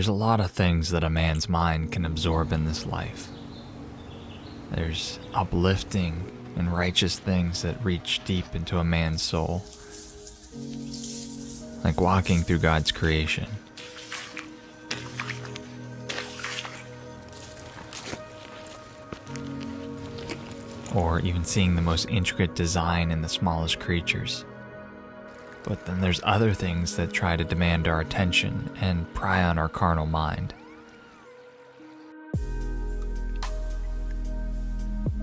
There's a lot of things that a man's mind can absorb in this life. There's uplifting and righteous things that reach deep into a man's soul, like walking through God's creation. Or even seeing the most intricate design in the smallest creatures. But then there's other things that try to demand our attention and pry on our carnal mind.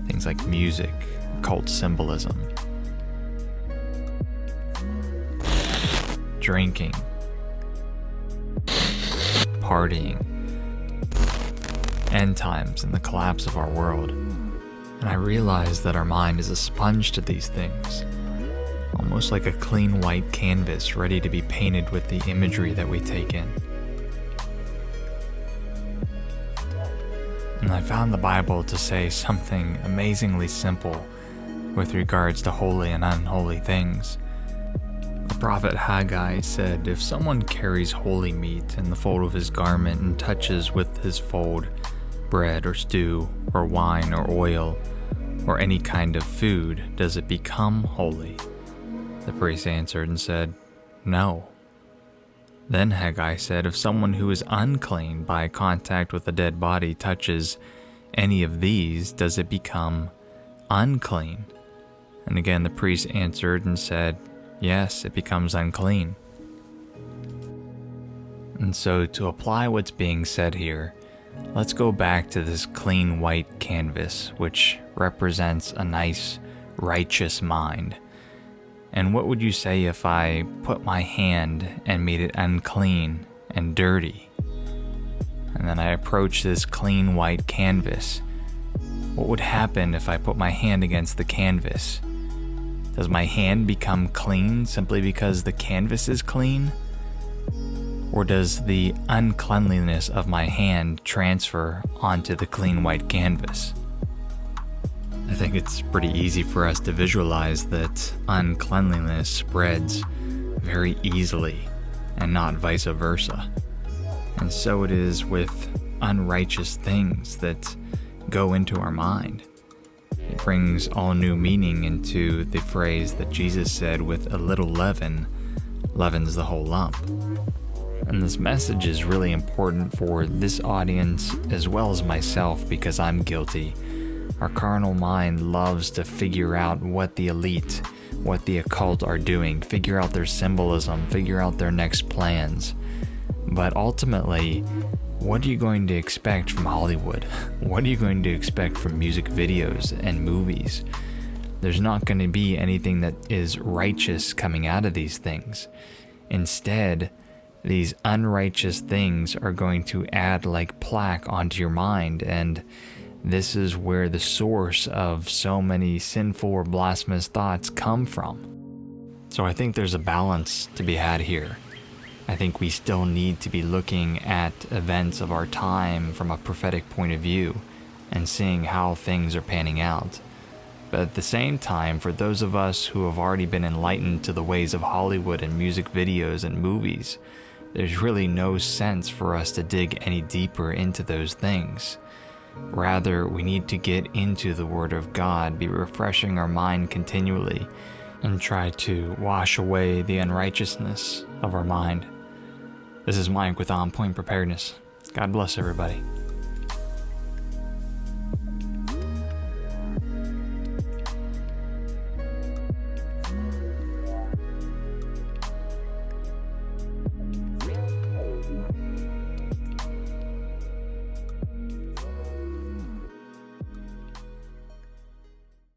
Things like music, occult symbolism, drinking, partying, end times, and the collapse of our world. And I realize that our mind is a sponge to these things, almost like a clean white canvas ready to be painted with the imagery that we take in. And I found the Bible to say something amazingly simple with regards to holy and unholy things. The prophet Haggai said, "If someone carries holy meat in the fold of his garment and touches with his fold bread or stew or wine or oil or any kind of food, does it become holy?" The priest answered and said, "No." Then Haggai said, "If someone who is unclean by contact with a dead body touches any of these, does it become unclean?" And again the priest answered and said, "Yes, it becomes unclean." And so to apply what's being said here, let's go back to this clean white canvas, which represents a nice, righteous mind. And what would you say if I put my hand and made it unclean and dirty? And then I approach this clean white canvas. What would happen if I put my hand against the canvas? Does my hand become clean simply because the canvas is clean? Or does the uncleanliness of my hand transfer onto the clean white canvas? I think it's pretty easy for us to visualize that uncleanliness spreads very easily and not vice versa. And so it is with unrighteous things that go into our mind. It brings all new meaning into the phrase that Jesus said, "With a little leaven, leavens the whole lump." And this message is really important for this audience as well as myself, because I'm guilty. Our carnal mind loves to figure out what the elite, what the occult are doing, figure out their symbolism, figure out their next plans. But ultimately, what are you going to expect from Hollywood? What are you going to expect from music videos and movies? There's not going to be anything that is righteous coming out of these things. Instead, these unrighteous things are going to add like plaque onto your mind, and this is where the source of so many sinful or blasphemous thoughts come from. So I think there's a balance to be had here. I think we still need to be looking at events of our time from a prophetic point of view and seeing how things are panning out. But at the same time, for those of us who have already been enlightened to the ways of Hollywood and music videos and movies, there's really no sense for us to dig any deeper into those things. Rather, we need to get into the Word of God, be refreshing our mind continually, and try to wash away the unrighteousness of our mind. This is Mike with On Point Preparedness. God bless everybody.